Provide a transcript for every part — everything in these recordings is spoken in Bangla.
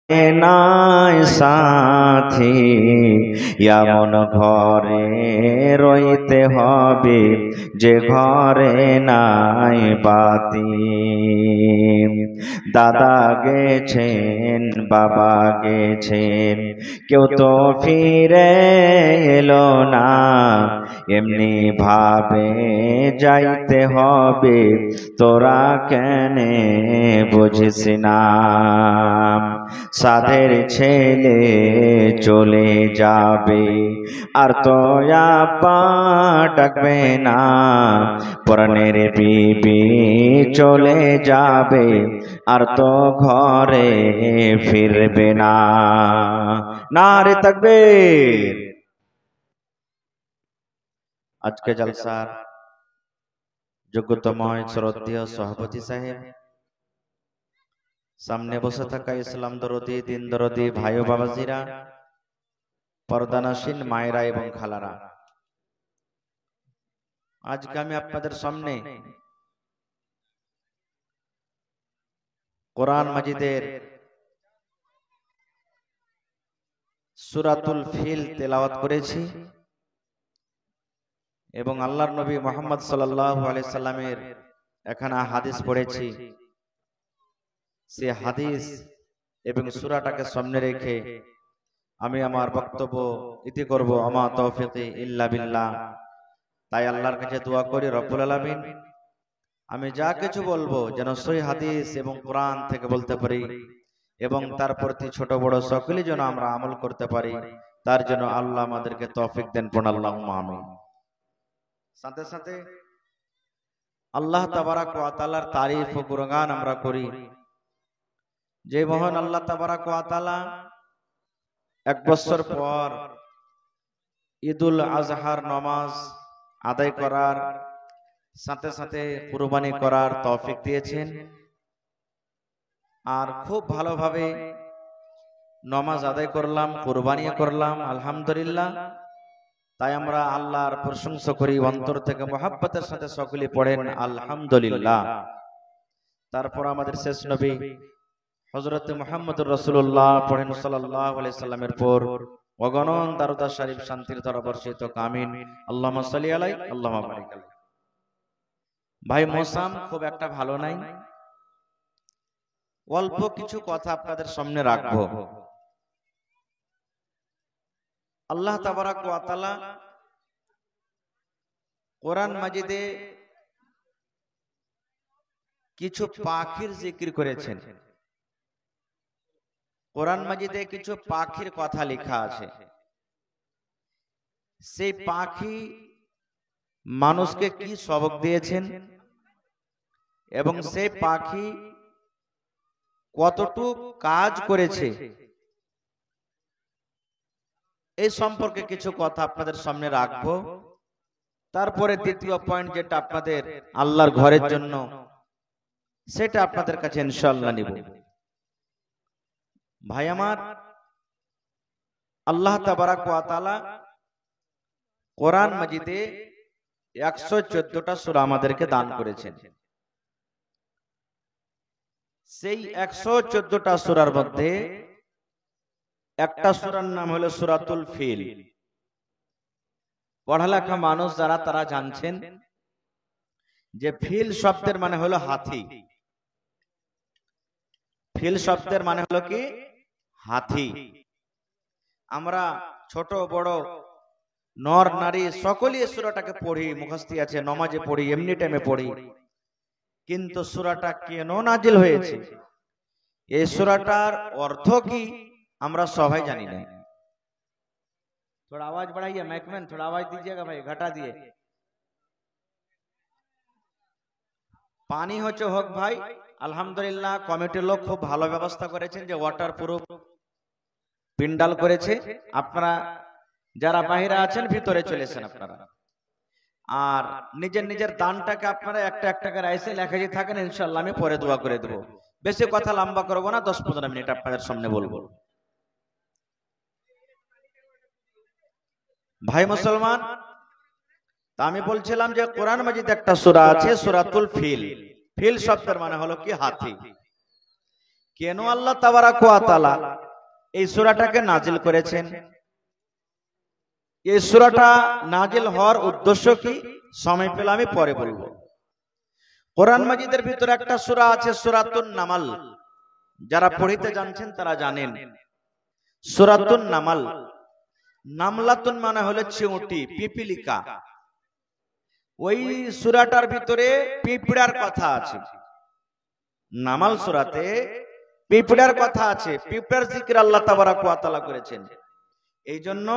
নাই সাথী এমন ঘরে রইতে হবে যে ঘরে নাই বাতি। দাদা গেছেন, বাবা গেছেন, কেউ তো ফিরে এলো না। এমনি ভাবে যাইতে হবে, তোরা কেনে বুঝিস না? সাধের ছেলে চলে যাবে আর তো আপা ডাকবে না। পরাণের বিবি চলে যাবে আর তো ঘরে ফিরবে না। নারে তাকবীর। আজকে জলসার যোগ্যতম শ্রদ্ধেয় সভাপতি সাহেব, সামনে বসে থাকা ইসলাম দরদি, দিন দরদি ভাই ও বাবাজিরা, পর্দানাসীন মায়েরা এবং খালারা, আজকে আমি আপনাদের সামনে কোরআন মাজিদের সূরাতুল ফিল তেলাওয়াত করেছি এবং আল্লাহর নবী মুহাম্মদ সাল্লাল্লাহু আলাইহি সাল্লামের এখানে হাদিস পড়েছি। সে হাদিস এবং সূরাটাকে সামনে রেখে আমি আমার বক্তব্য ইতি করব। আমা তৌফিকি ইল্লা বিল্লাহ। তাই আল্লাহর কাছে দোয়া করি রব্বুল আলামিন আমি যা কিছু বলবো যেন সহিহ হাদিস এবং কোরআন থেকে বলতে পারি এবং তার প্রতি ছোট বড় সকলেই যেন আমরা আমল করতে পারি, তার জন্য আল্লাহ আমাদেরকে তৌফিক দেন। পড়ুন আল্লাহুম্মা আমিন। সাথে সাথে আল্লাহ তাবারাক ওয়া তাআলার তারিফ ও গুণগান আমরা করি। যে মহান আল্লাহ তাবারাক ওয়া তাআলা এক বছর পর ঈদুল আজহার নামাজ আদায় করার সাথে সাথে কুরবানি করার তৌফিক দিয়েছেন আর খুব ভালোভাবে নামাজ আদায় করলাম, কুরবানিও করলাম, আলহামদুলিল্লাহ। তাই আমরা আল্লাহর প্রশংসা করি অন্তর থেকে, মহব্বতের সাথে সকলে পড়েন আলহামদুলিল্লাহ। তারপর আমাদের শেষ নবী হযরত মুহাম্মদুর রাসূলুল্লাহ পড়েন সাল্লাল্লাহু আলাইহি সাল্লামের পর অগণন দারুদ শরীফ শান্তির ধারা বর্ষিত আমিন। আল্লাহুম্মা সাল্লি আলাইহি আল্লাহুম্মা বারিক আলাইহি। ভাই মৌসুম খুব একটা ভালো নাই, অল্প কিছু কথা আপনাদের সামনে রাখবো। আল্লাহ তাবারাক ওয়া তাআলা কোরআন মাজিদে কিছু পাখির জিকির করেছেন। কোরআন মাজিদে কিছু পাখির কথা লেখা আছে। সেই পাখি মানুষকে কি সবক দিয়েছেন এবং সেই পাখি কতটুক কাজ করেছে, এই সম্পর্কে কিছু কথা আপনাদের সামনে রাখবো। তারপরে দ্বিতীয় পয়েন্ট যেটা আপনাদের আল্লাহর ঘরের জন্য, সেটা আপনাদের কাছে ইনশাআল্লাহ নিব। ভাই আমার, আল্লাহ তাবারাক ওয়া তাআলা কোরআন মাজিদে 114টা সূরা আমাদেরকে দান করেছেন। সেই 114টা সূরার মধ্যে একটা সূরার নাম হলো সূরাতুল ফিল। পড়ালেখা মানুষ যারা তারা জানছেন যে ফিল শব্দের মানে হলো হাতি। ফিল শব্দের মানে হলো কি? হাতি। আমরা ছোট বড় নর নারী সকলেই এই সূরাটাকে পড়ি, মুখস্থ আছে, নামাজে পড়ি, এমনি টাইমে পড়ি। কিন্তু সূরাটা কেন নাজিল হয়েছে, এই সূরাটার অর্থ কি, আমরা সবাই জানি না। थोड़ा आवाज बढ़ाइए, मैकमैन थोड़ा आवाज दीजिएगा भाई, घटा दिए। পানি হচ্ছে হোক ভাই, আলহামদুলিল্লাহ কমিটির লোক খুব ভালো ব্যবস্থা করেছেন যে ওয়াটার প্রুফ পিন্ডাল করেছে। আপনারা যারা বাইরে আছেন ভিতরে চলেছেন আপনারা, আর নিজের নিজের দানটাকে আপনারা একটা একটা করে এসে লেখা দিয়ে থাকেন, ইনশাআল্লাহ আমি পরে দোয়া করে দেব। বেশি কথা লম্বা করব না, 10-15 মিনিট আপনাদের সামনে বলবো। ভাই মুসলমান, তা আমি বলছিলাম যে কোরআন মাজিদ একটা সূরা আছে সূরাতুল ফিল। ফিল শব্দের মানে হলো কি? হাতি। কেন আল্লাহ তাবারাক ওয়া তাআলা এই সূরাটাকে নাজিল করেছেন। এই সূরাটা নাজিল হওয়ার উদ্দেশ্য কি, সময় পেলে আমি পরে বলবো। কোরআন মাজিদের ভিতরে একটা সূরা আছে সূরাতুন নামাল, যারা পড়িতে জানছেন তারা জানেন। সূরাতুন নামাল, নামলাতুন মানে হলো চিউটি, পিপিলিকা। ওই সূরাটার ভিতরে পিঁপড়ার কথা আছে। নামাল সূরাতে পিঁপড়ার কথা আছে, পিঁপড়ার জিকির আল্লাহ তাবারাক ওয়া তাআলা করেছেন। এই জন্য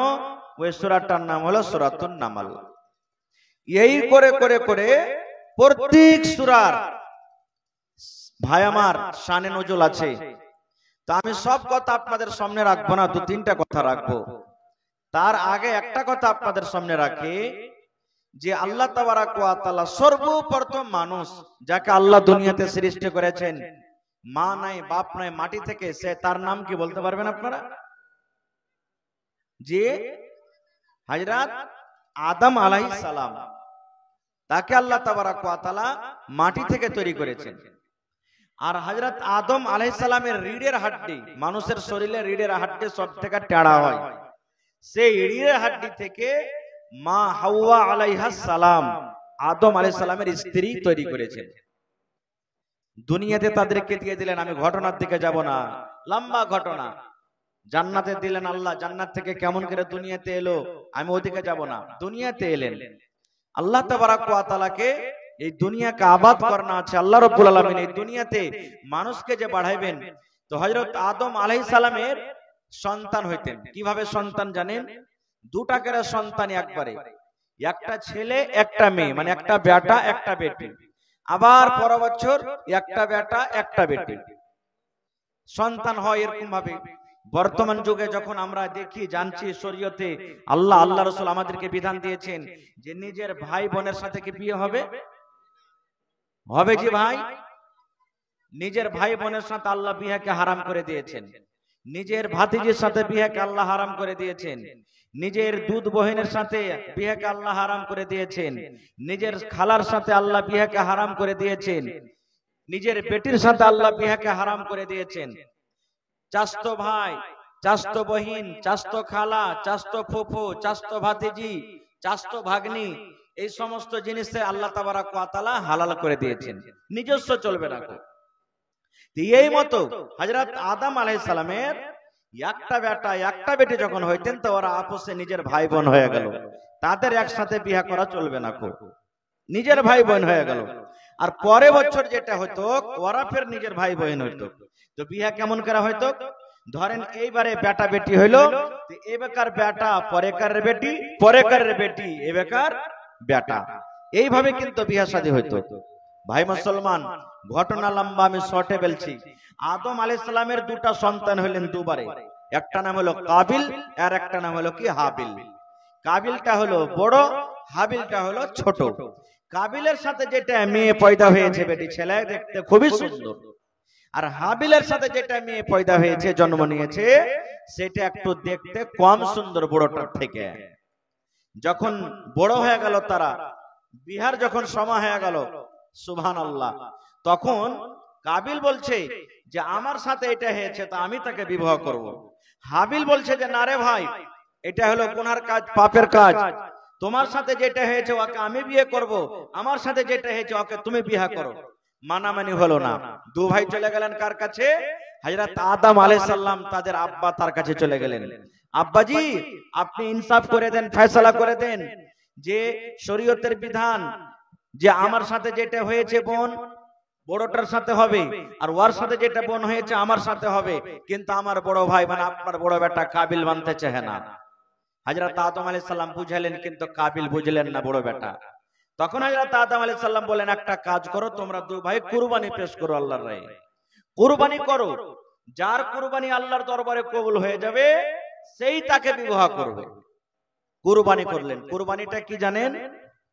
ওই সূরাটার নাম হলো সূরাতুন নামাল। এই করে করে করে প্রত্যেক সূরার ভাই আমার শানে নজুল আছে। তা আমি সব কথা আপনাদের সামনে রাখবো না, দু তিনটা কথা রাখবো। তার আগে একটা কথা আপনাদের সামনে রাখি, যে আল্লাহ তাবারাক ওয়া তাআলা সর্বপ্রথম মানুষ যাকে আল্লাহ দুনিয়াতে সৃষ্টি করেছেন, মা নাই বাপ নাই, মাটি থেকে, সে তার নাম কি বলতে পারবেন আপনারা? যে হযরত আদম আলাইহিস সালাম, তাকে আল্লাহ তাবারাক ওয়া তাআলা মাটি থেকে তৈরি করেছেন। আর হযরত আদম আলাইহিস সালামের রিড়ের হাড্ডি, মানুষের শরীরে রিড়ের হাড্ডি সবথেকে টেড়া হয়, সেই রিড়ের হাড্ডি থেকে মা হাওয়া আলাইহাস সালাম, আদম আলাইহিস সালামের স্ত্রী তৈরি করেছেন। দুনিয়াতে তাদেরকে দিয়ে দিলেন, আমি ঘটনার দিকে যাব না, লম্বা ঘটনা। জান্নাতে দিলেন আল্লাহ, জান্নাত থেকে কেমন করে দুনিয়াতে এলো আমি ওদিকে যাব না। দুনিয়াতে এলেন আল্লাহ তাবারাক ওয়া তাআলাকে এই দুনিয়াকে আবাদ করানো আছে। আল্লাহ রাব্বুল আলামিন এই দুনিয়াতে মানুষকে যে বাড়াইবেন, তো হযরত আদম আলাইহিস সালামের সন্তান হইতেন। কিভাবে সন্তান জানেন? দুটা করে সন্তান একবারে, একটা ছেলে একটা মেয়ে, মানে একটা বেটা একটা বেটি। আবার পর বছর একটা বেটা একটা বেটি সন্তান হয় এরকম ভাবে। বর্তমান যুগে যখন আমরা দেখি জানছি, শরীয়তে আল্লাহ রাসূল আমাদেরকে বিধান দিয়েছেন যে নিজের ভাই বোনের সাথে কি বিয়ে হবে? হবে জি ভাই, নিজের ভাই বোনের সাথে আল্লাহ বিয়েকে হারাম করে দিয়েছেন। নিজের ভাতিজির সাথে বিয়েকে আল্লাহ হারাম করে দিয়েছেন। নিজের দুধ বহিনের সাথে বিয়েকে আল্লাহ হারাম করে দিয়েছেন। নিজের খালার সাথে আল্লাহ বিয়েকে হারাম করে দিয়েছেন। নিজের বেটির সাথে আল্লাহ বিয়েকে হারাম করে দিয়েছেন। চাচতো ভাই, চাচতো বহিন, চাচতো খালা, চাচতো ফুফু, চাচতো ভাতিজি, চাচতো ভাগ্নি, এই সমস্ত জিনিসে আল্লাহ তাবারাক ওয়া তাআলা হালাল করে দিয়েছেন, নিজস্ব চলবে না। এই মতো হযরত আদম আলাইহিস সালামের একটা বেটা একটা বেটি যখন হইতেন, তো ওরা আপসে নিজের ভাই বোন হয়ে গেল। তাদের একসাথে বিয়ে করা চলবে না, নিজের ভাই বোন হয়ে গেল। আর পরে বছর যেটা হতো, ওরা ফের নিজের ভাই বোন হইতো। তো বিয়ে কেমন করা হইতো? ধরেন এইবারে বেটা বেটি হইলো, এবেকার বেটা পরেকার বেটি, পরেকার বেটি এবেকার বেটা, এইভাবে কিন্তু বিয়ে শাদী হইতো। ভাই মুসলমান, ঘটনা লম্বা, আমি শর্টে বলছি। আদম আলাইহিস সালামের দুটা সন্তান হলেন দুবারে, একটা নাম হলো কাবিল আর একটা নাম হলো কি হাবিল। কাবিলটা হলো বড়, হাবিলটা হলো ছোট। কাবিলের সাথে যেটা মেয়ে পয়দা হয়েছে, বেটি ছেলে, দেখতে খুবই সুন্দর। আর হাবিলের সাথে যেটা মেয়ে পয়দা হয়েছে, জন্ম নিয়েছে, সেটা একটু দেখতে কম সুন্দর বড়টার থেকে। যখন বড় হয়ে গেল তারা, বিহার যখন সময় হয়ে গেল, সুবহানাল্লাহ, তখন কাবিল বলছে যে আমার সাথে এটা হয়েছে, তা আমি তাকে বিবাহ করব। হাবিল বলছে যে না রে ভাই, এটা হলো গুনার কাজ, পাপের কাজ, তোমার সাথে যেটা হয়েছে ওকে আমি বিয়ে করব, আমার সাথে যেটা হয়েছে ওকে তুমি বিয়ে করো। মানামানি হলো না। দু ভাই চলে গেলেন কার কাছে? হযরত আদম আলাইহিস সালাম তাদের আব্বা তার কাছে চলে গেলেন। আব্বাজি, আপনি ইনসাফ করে দেন, ফয়সালা করে দেন যে শরীয়তের বিধান যে আমার সাথে যেটা হয়েছে বোন, বড়টার সাথে হবে, আর ওর সাথে যেটা বোন হয়েছে আমার সাথে হবে। কিন্তু আমার বড় ভাই মানে আপনার বড় বেটা কাবিল মানতে চায় না। হযরত আদম আলাইহিস সালাম বুঝালেন, কিন্তু কাবিল বুঝলেন না বড় বেটা। তখন হযরত আদম আলাইহিস সালাম বলেন, একটা কাজ করো, তোমরা দুই ভাই কুরবানি পেশ করো আল্লাহর রাহে, কুরবানি করো। যার কুরবানি আল্লাহর দরবারে কবুল হয়ে যাবে, সেই তাকে বিবাহ করবে। কুরবানি করলেন। কুরবানিটা কি জানেন?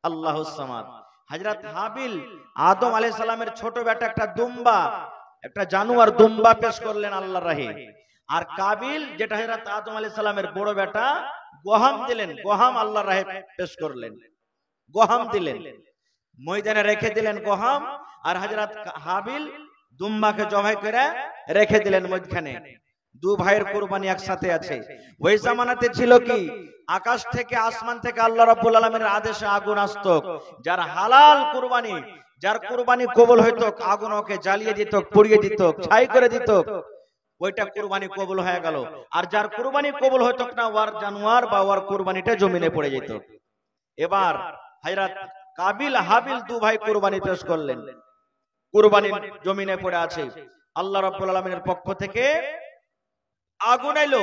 আল্লাহুস সামাদ। হযরত হাবিল আদম আলাইহিস সালামের ছোট বেটা একটা দুম্বা, একটা জানোয়ার দুম্বা পেশ করলেন আল্লাহর রাহে। আর কাবিল, যেটা হযরত আদম আলাইহিস সালামের বড় বেটা, গহাম দিলেন, গহাম আল্লাহর রাহে পেশ করলেন, গহাম দিলেন, ময়দানে রেখে দিলেন গহাম। আর হযরত হাবিল দুম্বাকে জবাই করে রেখে দিলেন মধ্যখানে। দু ভাইয়ের কুরবানি একসাথে আছে। ওই জামানাতে ছিল কি, আকাশ থেকে আসমান থেকে আল্লাহ রাব্বুল আলামিনের আদেশে আগুন আসতো। যার হালাল কুরবানি, যার কুরবানি কবুল হইতো, আগুন ওকে জ্বালিয়ে দিত, পুড়িয়ে দিত, ছাই করে দিত, ওইটা কুরবানি কবুল হয়ে গেল। আর যার কুরবানি কবুল হইতো না, ওয়ার জানোয়ার বা ওয়ার কুরবানিটা জমিনে পড়ে যেত। এবার হযরত কাবিল হাবিল দু ভাই কুরবানি পেশ করলেন, কুরবানি জমিনে পড়ে আছে। আল্লাহ রাব্বুল আলামিনের পক্ষ থেকে আগুন এলো,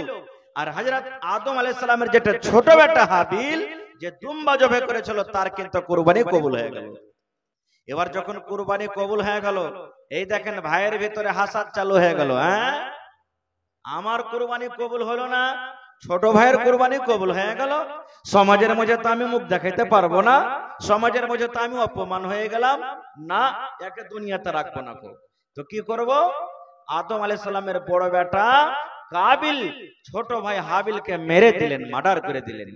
আর হযরত আদম আলাইহিস সালামের যেটা ছোট বেটা হাবিল যে দুম্বা জবে করেছিল, তার কিন্তু কুরবানি কবুল হয়ে গেল। এবার যখন কুরবানি কবুল হয়ে গেল, এই দেখেন ভাইয়ের ভিতরে হাসাদ চালু হয়ে গেল। হ্যাঁ, আমার কুরবানি কবুল হলো না, ছোট ভাইয়ের কুরবানি কবুল হয়ে গেল, সমাজের মধ্যে তো আমি মুখ দেখাইতে পারবো না, সমাজের মধ্যে তো আমি অপমান হয়ে গেলাম, না একে দুনিয়াতে রাখবো না। তো কি করব? আদম আলাইহিস সালামের বড় বেটা কাবিল ছোট ভাই হাবিলকে মেরে দিলেন, মার্ডার করে দিলেন,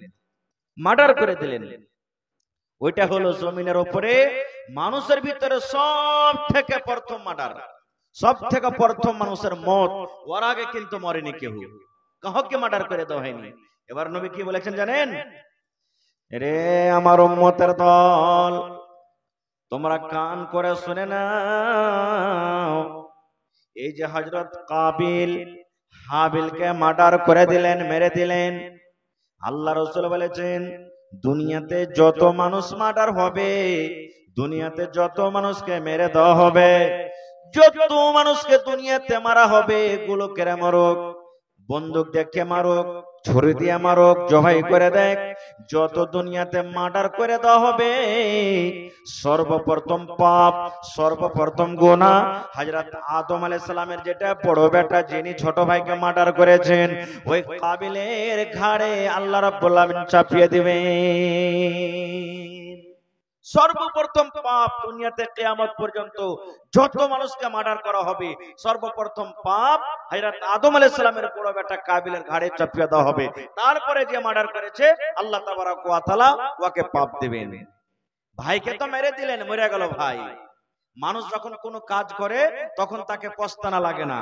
মার্ডার করে দিলেন। ওইটা হলো জমিনের উপরে মানুষের ভিতরে সব থেকে প্রথম মার্ডার, সব থেকে প্রথম মানুষের মত। ওর আগে কিন্তু মরেনি কেউ, কাউকে মার্ডার করে দেওয়া হয়নি। এবার নবী কি বলেছেন জানেন? রে আমার উম্মতের দল, তোমরা কান করে শুনে নাও, এই যে হযরত কাবিল হাবিলকে মার্ডার করে দিলেন, মেরে দিলেন, আল্লাহ রাসূল বলেছেন দুনিয়াতে যত মানুষ মার্ডার হবে, দুনিয়াতে যত মানুষকে মেরে দেওয়া হবে, যত মানুষকে দুনিয়াতে মারা হবে, গুলোকেরা মারুক, বন্দুক দেখে মারুক, ছুরি দিয়ে মারুক, জবাই করে দেখ, যত দুনিয়াতে মার্ডার করে দেওয়া হবে, সর্বপ্রথম পাপ, সর্বপ্রথম গুনাহ হযরত আদম আলাইহিস সালামের যেটা বড় বেটা যিনি ছোট ভাইকে মার্ডার করেছেন, ওই কাবিলের ঘাড়ে আল্লাহ রাব্বুল আলামিন চাপিয়ে দিবেন। সর্বপ্রথম পাপ দুনিয়াতে কিয়ামত পর্যন্ত যত মানুষকে মার্ডার করা হবে, সর্বপ্রথম পাপ হযরত আদম আলাইহিস সালামের বড় বেটা কাবিলের ঘাড়ে চাপিয়ে দেওয়া হবে। তারপরে যে মার্ডার করেছে আল্লাহ তাবারাক ওয়া তাআলা ওকে পাপ দিবেন। ভাইকে তো মেরে দিলেন, মরে গেল ভাই। মানুষ যখন কোনো কাজ করে তখন তাকে পস্তানা লাগে না,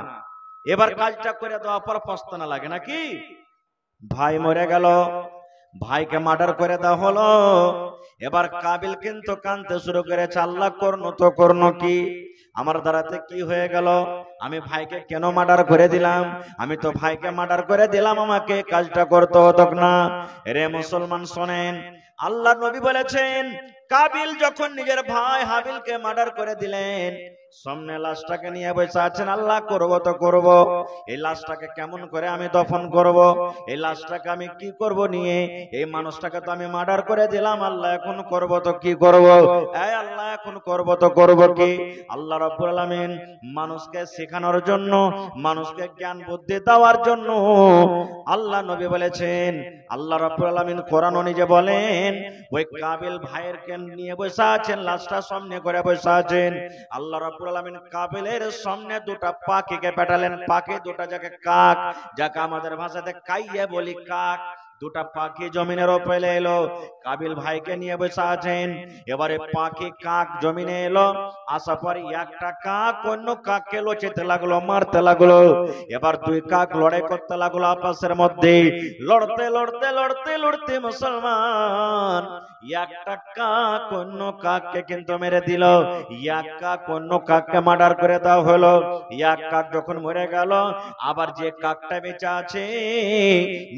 এবার কাজটা করে দেওয়ার পর পস্তানা লাগে নাকি? ভাই মরে গেল, ভাইকে মার্ডার করে দেওয়া হলো। এবার কাবিল কিন্তু কাঁদতে শুরু করেছে, আল্লাহ করনো তো করনো কি, আমার দ্বারাতে কি হয়ে গেল, আমি ভাইকে কেন মার্ডার করে দিলাম, আমি তো ভাইকে মার্ডার করে দিলাম, আমাকে কাজটা করতে হতো না। রে মুসলমান শোনেন, আল্লাহ নবী বলেছেন কাবিল যখন নিজের ভাই হাবিলকে মার্ডার করে দিলেন, সামনে লাশটাকে নিয়ে বসে আছেন, আল্লাহ করব তো করব, এই লাশটাকে কেমন করে আমি দফন করব, এই লাশটাকে আমি কি করব নিয়ে, এই মানুষটাকে তো আমি মার্ডার করে দিলাম, আল্লাহ এখন করব তো কি করব, এই আল্লাহ এখন করব তো করব কি? আল্লাহ রাব্বুল আলামিন মানুষকে শেখানোর জন্য, মানুষকে জ্ঞান বুদ্ধি দেওয়ার জন্য আল্লাহ নবী বলেছেন, আল্লাহ রাব্বুল আলামিন কোরআনে নিজে বলেন, ওই কাবিল ভাইয়েরকে নিয়ে বসে আছেন, লাশটা সামনে করে বসে আছেন, আল্লাহ রাব্বুল আলামিন কাবিলের সামনে দুটা পাখিকে পাঠালেন, পাখি দুটা যাকে কাক, যাকে আমাদের ভাষাতে কাইয়ে বলি কাক, দুটা পাখি জমিনের উপরে এলো, কাবিল ভাইকে নিয়ে বসে আছেন। এবারে পাখি কাক জমিনে এলো, আসার পর একটা কাক অন্য কাককে লোচাতে লাগলো, মারতে লাগলো। এবার দুই কাক লড়াই করতে লাগলো আপসের মধ্যে, লড়তে লড়তে লড়তে লড়তে মুসলমান একটা কাক অন্য কাককে কিন্তু মেরে দিল, এক কাক অন্য কাককে মার্ডার করে দেওয়া হলো। এক কাক যখন মরে গেল, আবার যে কাকটা বেঁচে আছে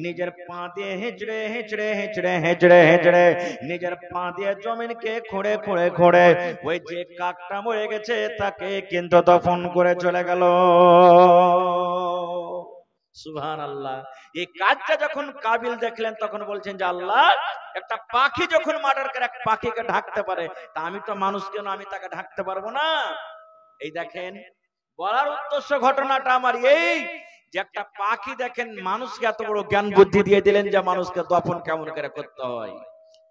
নিজের পা দিয়ে হেঁচড়ে হেঁচড়ে হেঁচড়ে হেঁচড়ে হেঁচড়ে নিজের পা দিয়ে জমিনকে খুঁড়ে খুঁড়ে খুঁড়ে ওই যে কাকটা মরে গেছে তাকে কিন্তু দফন করে চলে গেল। সুবহানাল্লাহ। এই কাজটা যখন কাবিল দেখলেন তখন বলছেন যে আল্লাহ, একটা পাখি যখন মার্ডার করে এক পাখিকে ঢাকতে পারে, তা আমি তো মানুষ, কেন আমি তাকে ঢাকতে পারবো না? এই দেখেন, বলার উদ্দেশ্য ঘটনাটা আমার এই যে একটা পাখি দেখেন মানুষকে এত বড় জ্ঞান বুদ্ধি দিয়ে দিলেন যে মানুষকে দফন কেমন করে করতে হয়।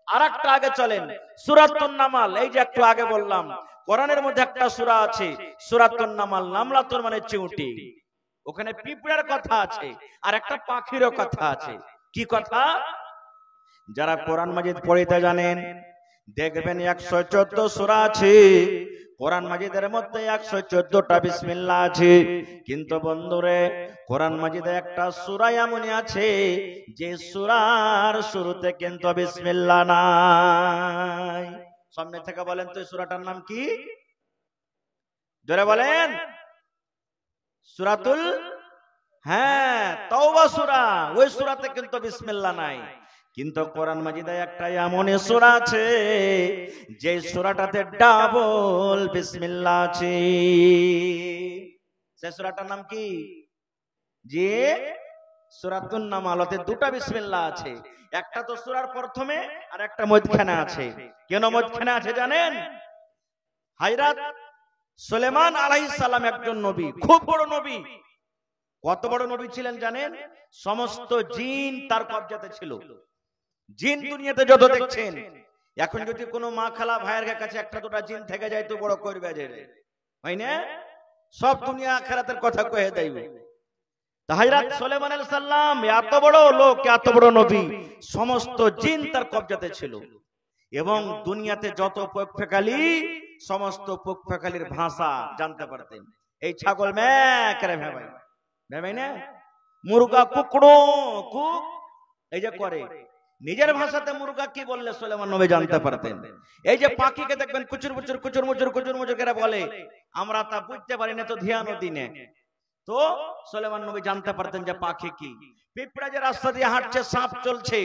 আর একটা আগে চলেন, সূরাতুন নামাল, এই যে একটু আগে বললাম কোরআনের মধ্যে একটা সূরা আছে সূরাতুন নামাল, নামলাতুন মানে চিউটি, ওখানে পিঁপড়ার কথা আছে আর একটা পাখিরও কথা আছে। কি কথা? যারা কোরআন মাজিদ পড়িতে জানেন, দেখবেন 114 সূরা আছে, কোরআন মাজিদের মধ্যে 114টা বিসমিল্লাহ আছে, কিন্তু বন্ধুরে কোরআন মাজিদে একটা সূরা এমনই আছে যে সূরার শুরুতে কিন্তু বিসমিল্লাহ নাই। সামনে থেকে বলেন তো এই সূরাটার নাম কি? জোরে বলেন। সূরাতুল, হ্যাঁ, তাওবা সূরা। ওই সূরাতে কিন্তু বিসমিল্লাহ নাই। কিন্তু কোরআন মাজিদে একটা এমন সূরা আছে যে সূরাটাতে ডাবল বিসমিল্লাহ আছে। সেই সূরাটার নাম কি? যে সূরাতুন নামালতে দুটা বিসমিল্লাহ আছে, একটা তো সূরার প্রথমে আর একটা মধ্যখানে আছে। কেন মধ্যখানে আছে জানেন? হযরত সুলাইমান আলাইহিস সালাম একজন নবী, খুব বড় নবী। কত বড় নবী ছিলেন জানেন? সমস্ত জিন তার কবজাতে ছিল। জিন দুনিয়াতে যত দেখছেন, এখন যদি কোনো মা খালা ভাইয়ের কাছে একটা দুটা জিন থেকে যায় তো বড় করবে যে, হয় না? সব দুনিয়া আখিরাতের কথা কয়ে দেবে। তা হযরত সুলাইমান আলাইহিস সালাম এত বড় লোক, এত বড় নবী, সমস্ত জিন তার কবজাতে ছিল। এবং দুনিয়াতে যত পক্ষকালী, সমস্ত পক্ষকালীর ভাষা জানতে পারতেন। এই ছাগল ম্যাঁ করে ভাই ভাই না, মুরগা কুকড়ো কুক এই যে করে, নিজের ভাষাতে মুরগা কি বললে সুলাইমান নবী জানতে পারতেন। এই যে পাখিকে দেখবেন কুচুর মুচুর কুচুর মুচুর কুচুর মুচুর করে বলে, আমরা তা বুঝতে পারি না, তো ধ্যানও দিনে, তো সুলাইমান নবী জানতে পারতেন যে পাখি কি। পিঁপড়া যে রাস্তা দিয়ে হাঁটছে, সাপ চলছে,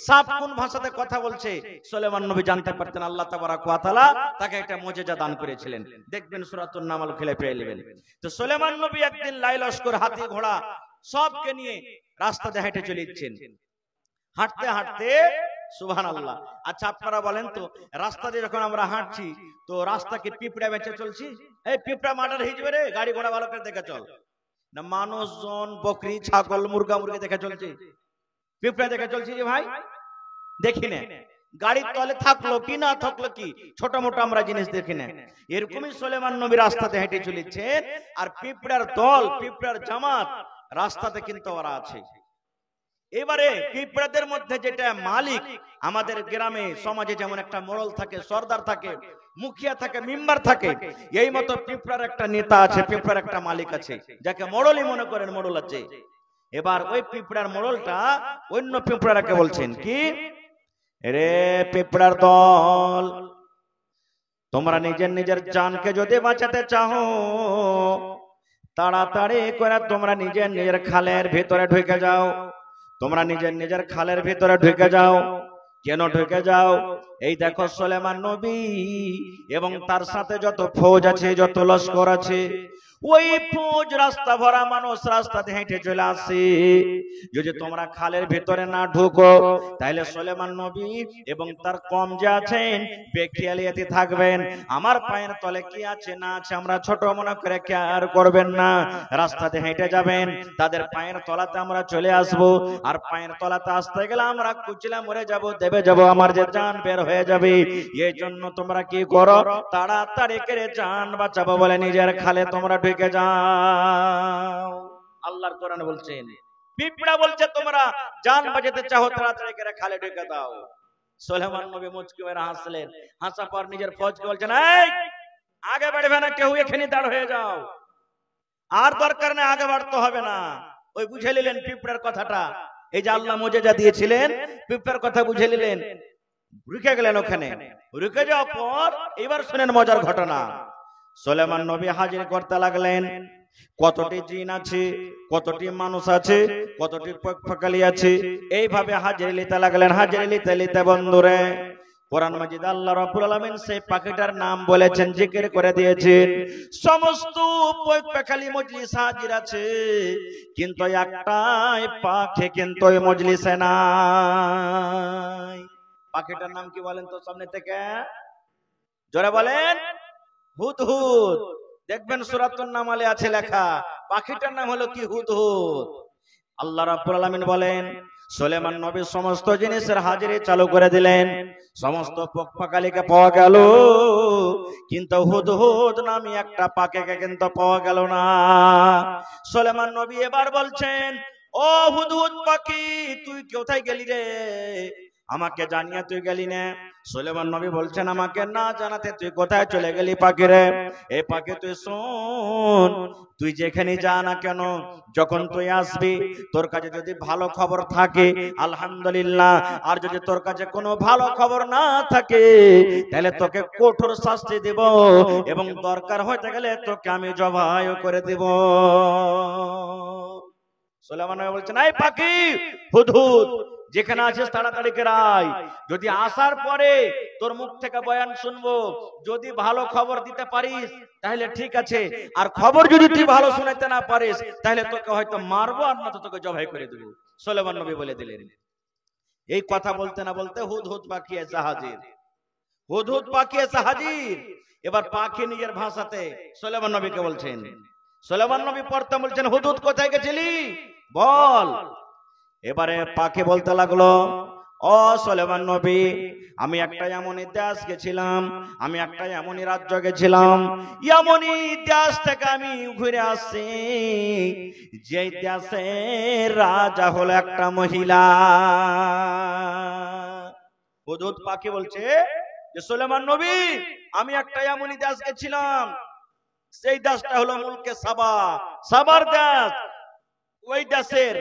সাপ কোন ভাষাতে কথা বলছে সুলাইমান নবী জানতে পারতেন। আল্লাহ তাবারাক ওয়া তাআলা তাকে একটা মুজিজা দান করেছিলেন, দেখবেন সূরাতুন নামাল খুলে পেয়ে নেবেন। তো সুলাইমান নবী একদিন লাইলস্কর, হাতি ঘোড়া সবকে নিয়ে রাস্তা দিয়ে হেঁটে চলে যাচ্ছেন। হাঁটতে হাঁটতে সুবহানাল্লাহ। আচ্ছা আপনারা বলেন তো, রাস্তা দিয়ে যখন আমরা হাঁটছি তো রাস্তা কি পিঁপড়া বেঁচে চলছি? এই পিঁপড়া মার্ডার হয়ে যাবে রে, গাড়ি ঘোড়া ভালো করে দেখে চল না। মানুষজন বকরি ছাগল মুরগা মুরগি দেখে চলছে, পিঁপড়া দেখে চলছি যে ভাই দেখি না। গাড়ির তলে থাকলো কি না থাকলো কি, ছোট মোটো আমরা জিনিস দেখি না। এরকমই সুলাইমান নবী রাস্তাতে হেঁটে চলেছেন, আর পিঁপড়ার দল, পিঁপড়ার জামাত রাস্তাতে কিন্তু ওরা আছে। এবারে পিঁপড়াদের মধ্যে যেটা মালিক, আমাদের গ্রামে সমাজে যেমন একটা মোড়ল থাকে, সর্দার থাকে, মুখিয়া থাকে, মেম্বার থাকে, এই মতো পিঁপড়ার একটা নেতা আছে, পিঁপড়ার একটা মালিক আছে, যাকে মোড়লই মনে করেন, মোড়ল আছে। এবার ওই পিঁপড়ার মোড়লটা অন্য পিঁপড়াকে বলছেন কি, রে পিঁপড়ার দল, তোমরা নিজের নিজের জানকে যদি বাঁচাতে চাও, তাড়াতাড়ি করে তোমরা নিজের নিজের খালের ভিতরে ঢুকে যাও। তোমরা নিজের নিজের খালের ভিতরে ঢুকে যাও। কেন ঢুকে যাও? এই দেখো সুলাইমান নবী এবং তার সাথে যত ফৌজ আছে, যত লস্কর আছে, ওই ফৌজ রাস্তা ভরা মানুষ রাস্তাতে হেঁটে চলে আসে। যদি তোমরা খালের ভিতরে না ঢুকো, তাহলে সুলাইমান নবী এবং তার কম যে আছেন বেখেয়ালিয়াতি থাকবেন। আমার পায়ের তলে কি আছে না আছে আমরা ছোট মনে করে কেয়ার করবেন না, রাস্তাতে হেঁটে যাবেন, তাদের পায়ের তলাতে আমরা চলে আসব। আর পায়ের তলাতে আসতে গেলে আমরা কুচলে মরে যাব, দেবে যাব, আমার যে জান বের হয়ে যাবে। এই জন্য তোমরা কি করো, তাড়াতাড়ি করে জান বাঁচাবো বলে নিজের খালে তোমরা ঢুকে যাও। আল্লাহর কোরআন বলছেন, পিঁপড়া বলছে তোমরা জান বাঁচাতে চাও, তাড়াতাড়ি করে খালে ঢুকে দাও। সুলাইমান নবী মুচকি মেরে হাসলেন, হাসা পর নিজের ফৌজকে বলছেন, এই আগে বাড়বে না কেউ, এখানে দাঁড় হয়ে যাও, আর দরকার নেই আগে বাড়তে হবে না। ওই বুঝে নিলেন পিঁপড়ার কথাটা। এই যে আল্লাহ মুজিজা দিয়েছিলেন, পিঁপড়ার কথা বুঝে নিলেন, রুকে গেলেন ওখানে। রুকে যাওয়ার পর এবার শুনেন মজার ঘটনা। সুলাইমান নবী হাজির করতে লাগলেন, কতটি জিন আছে, কতটি মানুষ আছে, কতটি পক্ষকালী আছে, এইভাবে হাজির নিতে লাগলেন। হাজির নিতে নিতে বন্ধুরে কোরআন মাজিদ আল্লাহ রাব্বুল আলামিন সেই পাখিটার নাম বলেছেন, জিকির করে দিয়েছেন। সমস্ত পক্ষকালী মজলিস হাজির আছে, কিন্তু একটাই পাখি কিন্তু ওই মজলিসে নাই। পাখিটার নাম কি বলেন তো সামনে থেকে, জোরে বলেন। হুদহুদ। দেখবেন সূরাতুন নামালে আছে লেখা, পাখিটার নাম হলো কি, হুদহুদ। আল্লাহ রাব্বুল আলামিন বলেন, সুলাইমান নবী সমস্ত জিনিসের হাজিরি চালু করে দিলেন, সমস্ত পক্ষকালীকে পাওয়া গেল, কিন্তু হুদহুদ নামে একটা পাখিকে কিন্তু পাওয়া গেল না। সুলাইমান নবী এবার বলছেন, ও হুদহুদ পাখি, তুই কোথায় গেলি রে? আমাকে জানিয়ে তুই গেলি না। সুলেমান নবী বলছেন আমাকে না জানাতে তুই কোথায় চলে গেলি পাখি রে? এই পাখি তুই শোন, তুই যেখানে যা না কেন, যখন তুই আসবি তোর কাছে যদি ভালো খবর থাকে আলহামদুলিল্লাহ, আর যদি তোর কাছে কোনো ভালো খবর না থাকে তাহলে তোকে কঠোর শাস্তি দেব, এবং দরকার হতে গেলে তোকে আমি জবাই করে দেব। সুলেমান নবী বলছেন এই পাখি হুদহুদ, যেখানে আছিস তাড়াতাড়ি করে আয়, যদি আসার পরে তোর মুখ থেকে বয়ান শুনবো, যদি ভালো খবর দিতে পারিস তাহলে ঠিক আছে, আর খবর যদি তুই ভালো শোনাতে না পারিস তাহলে তোকে হয়তো মারবো, আর না তো তোকে জবাই করে দেবো। সুলেমান নবী বলে দিলেন। এই কথা বলতে না বলতে হুদহুদ পাখি এসে হাজির। হুদহুদ পাখি এসে হাজির। এবার পাখি নিজের ভাষাতে সুলেমান নবীকে বলছেন। সুলেমান নবী প্রথম বলছেন হুদহুদ কোথায় গেছিলি বল। এবারে পাখি বলতে লাগলো ও সুলেমান নবী, আমি একটা এমনই দেশ গেছিলাম, আমি একটা এমনই রাজ্য গেছিলাম, এমনই দেশ থেকে আমি ঘুরে আসছি যে দেশের রাজা হলো একটা মহিলা। হুদহুদ পাখি বলছে যে সুলেমান নবী, আমি একটা এমনই দেশ গেছিলাম, সেই দেশটা হলো মুলকে সাবা, সাবার দেশ। ওই দেশের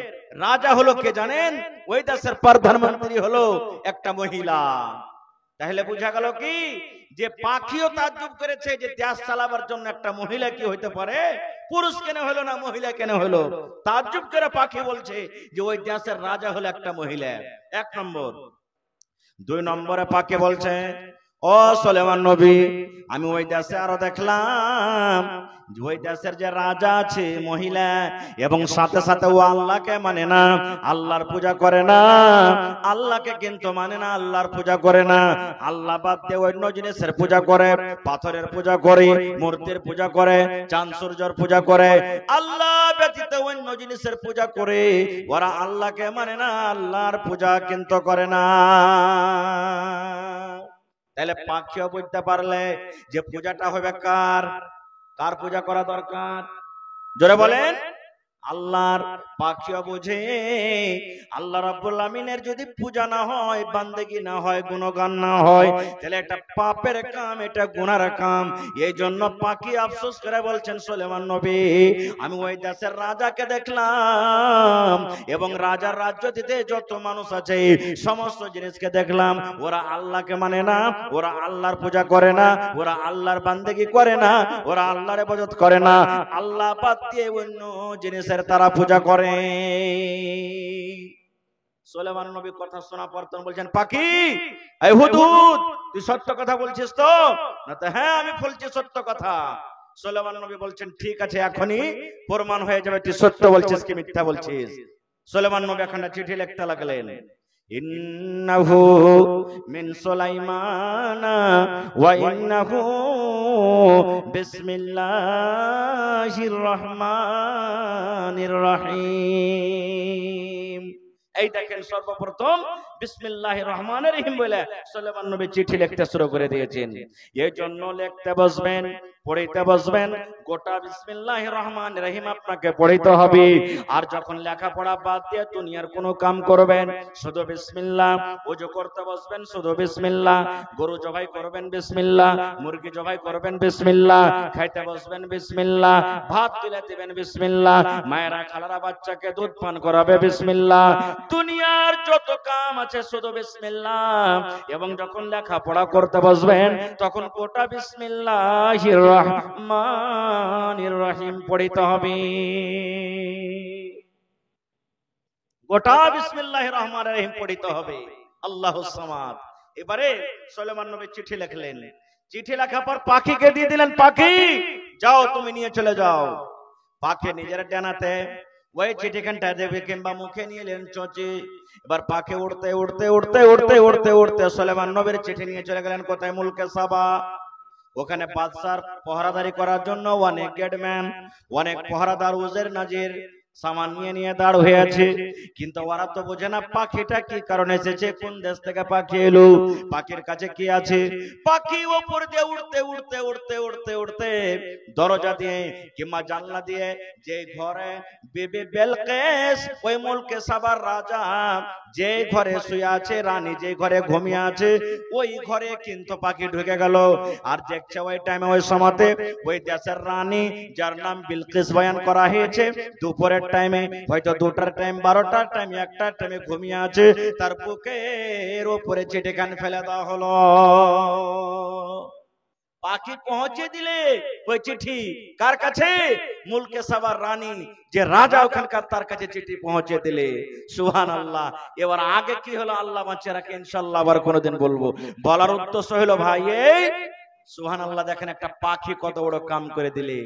রাজা হলো কে জানেন? ওই দেশের প্রধানমন্ত্রী হলো একটা মহিলা। তাহলে বোঝা গেল কি যে পাখিও তাজ্জুব করেছে যে দেশ চালাবার জন্য একটা মহিলা কি হইতে পারে, পুরুষ কেন হলো না মহিলা কেন হলো, তাজ্জুব করে পাখি বলছে যে ওই দেশের রাজা হলো একটা মহিলা। এক নম্বর। দুই নম্বরে পাখি বলছে ও সুলেমান নবী, আমি ওই দেশে আরো দেখলাম ওই দেশের যে রাজা আছে মহিলা, এবং সাথে সাথে ও আল্লাহকে মানে না, আল্লাহর পূজা করে না, আল্লাহকে কিন্তু মানে না, আল্লাহর পূজা করে না, আল্লাহ বাদ দিয়ে অন্য জিনিসের পূজা করে, পাথরের পূজা করে, মূর্তির পূজা করে, চাঁদ সূর্যের পূজা করে, আল্লাহ ব্যতীত অন্য জিনিসের পূজা করে। ওরা আল্লাহকে মানে না, আল্লাহর পূজা কিন্তু করে না। তাহলে পাখিও বুঝতে পারলে যে পূজাটা হবে কার, কার পূজা করা দরকার, জোরে বলেন আল্লাহর। পাখিও বুঝে আল্লাহ রাব্বুল আমিনের যদি পূজা না হয়, বান্দেগি না হয়, গুণগান না হয়, তাহলে এটা পাপের কাম, এটা গুনার কাম। এই জন্য পাখি আফসোস করে বলছেন সুলেমান নবী, আমি ওই দেশের রাজাকে দেখলাম, এবং রাজার রাজ্যটিতে যত মানুষ আছে সমস্ত জিনিসকে দেখলাম, ওরা আল্লাহকে মানে না, ওরা আল্লাহর পূজা করে না, ওরা আল্লাহর বান্দেগি করে না, ওরা আল্লাহর ইবাদত করে না, আল্লাহ বাদ দিয়ে অন্য জিনিসের তারা পূজা করে। সুলেমান নবী কথা শোনা পর বলছেন পাখি এই হুদহুদ, তুই সত্য কথা বলছিস তো? না তো হ্যাঁ আমি বলছি সত্য কথা। সুলেমান নবী বলছেন ঠিক আছে, এখনই প্রমাণ হয়ে যাবে তুই সত্য বলছিস কি মিথ্যা বলছিস। সুলেমান নবী এখন চিঠি লিখতে লাগলেন। ইন্নাহু মিন সুলাইমানা ওয়া ইন্নাহু বিসমিল্লাহির রহমানির রহিম। এই দেখেন সর্বপ্রথম বিসমিল্লাহির রহমানির রহিম বলে সুলেমান নবী চিঠি লিখতে শুরু করে দিয়েছেন। এই জন্য লিখতে বসবেন, পড়তে বসবেন, গোটা বিসমিল্লাহির রহমানির রহিম আপনাকে পড়তে হবে। আর যখন লেখাপড়া বাদ দিয়ে দুনিয়ার কোনো কাম করবেন শুধু বিসমিল্লাহ, ওযু করতে বসবেন শুধু বিসমিল্লাহ, গরু জবাই করবেন বিসমিল্লাহ, মুরগি জবাই করবেন বিসমিল্লাহ, খাইতে বসবেন বিসমিল্লাহ, ভাত তুলে দিবেন বিসমিল্লাহ, মায়েরা খালারা বাচ্চাকে দুধ পান করাবে বিসমিল্লাহ, দুনিয়ার যত কাম আছে শুধু বিসমিল্লাহ। এবং যখন লেখাপড়া করতে বসবেন তখন গোটা বিসমিল্লাহির রহমানির রহিম পড়তে হবে, গোটা বিসমিল্লাহির রহমানির রহিম পড়তে হবে। আল্লাহুস সামাদ। এবারে সুলেমান নবী চিঠি লিখলেন। চিঠি লেখার পর পাখিকে দিয়ে দিলেন, পাখি যাও তুমি নিয়ে চলে যাও। পাখি নিজের ডানাতে ওই চিঠিখানটা দেবে কিংবা মুখে নিয়ে এলেন চোচে। এবার পাখি উড়তে উড়তে উড়তে উড়তে উড়তে উড়তে সুলেমান নবীর চিঠি নিয়ে চলে গেলেন কোথায়? মুলকে সাবা। ওখানে বাদশার পহরাদারি করার জন্য অনেক গেটম্যান, অনেক পহরাদার উজের নাজির সামান নিয়ে নিয়ে দাঁড় হয়ে আছে, কিন্তু ওরা তো বোঝে না পাখিটা কি কারণে এসেছে, কোন দেশ থেকে পাখি এলো, পাখির কাছে কি আছে। পাখি উপর দিয়ে উড়তে উড়তে উড়তে উড়তে উড়তে দরজা দিয়ে কিংবা জানলা দিয়ে যে ঘরে বিবি বেলকেস, ওই মুলকে সাবার রাজা যে ঘরে শুয়ে আছে, রানী যে ঘরে ঘুমিয়ে আছে, ওই ঘরে কিন্তু পাখি ঢুকে গেল। আর দেখছে ওই টাইমে ওই সময়তে ওই দেশের রানী যার নাম বিলকিস বয়ান করা হয়েছে, দুপুরের টাইমে হয়তো 2টার টাইম, 12টার টাইম, 1টার টাইমে ঘুমিয়ে আছে, তার বুকের উপরে চিঠিখান ফেলে দেওয়া হলো। পাখি পৌঁছে দিলে ওই চিঠি কার কাছে, মুলকে সাবার রানী যে রাজা ওখানকার, তার কাছে চিঠি পৌঁছে দিলে। সুবহানাল্লাহ। এবার আগে কি হলো আল্লাহ বাঁচিয়ে রাখে, ইনশাআল্লাহ আবার কোনোদিন বলবো। বলার উদ্দেশ্য হলো ভাই এই, সুবহানাল্লাহ, দেখেন একটা পাখি কত বড় কাম করে দিলে।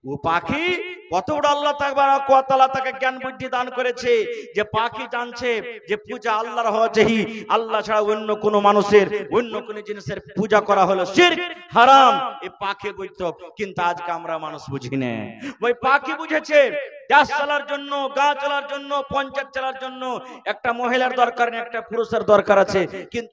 ও পাখি কত বড় আল্লাহ তাবারক ওয়া তাআলা তাকে জ্ঞান বুদ্ধি দান করেছে, যে পাখি জানছে যে পূজা আল্লাহর হওয়া চাই, আল্লাহ ছাড়া অন্য কোনো মানুষের, অন্য কোনো জিনিসের পূজা করা হলো শিরক, হারাম। এই পাখি বুঝতো, কিন্তু আজকে আমরা মানুষ বুঝি না। ওই পাখি বুঝেছে দেশ চালার জন্য, গাঁ চালার জন্য, পঞ্চায়েত চালার জন্য একটা মহিলার দরকার নেই, একটা পুরুষের দরকার আছে, কিন্তু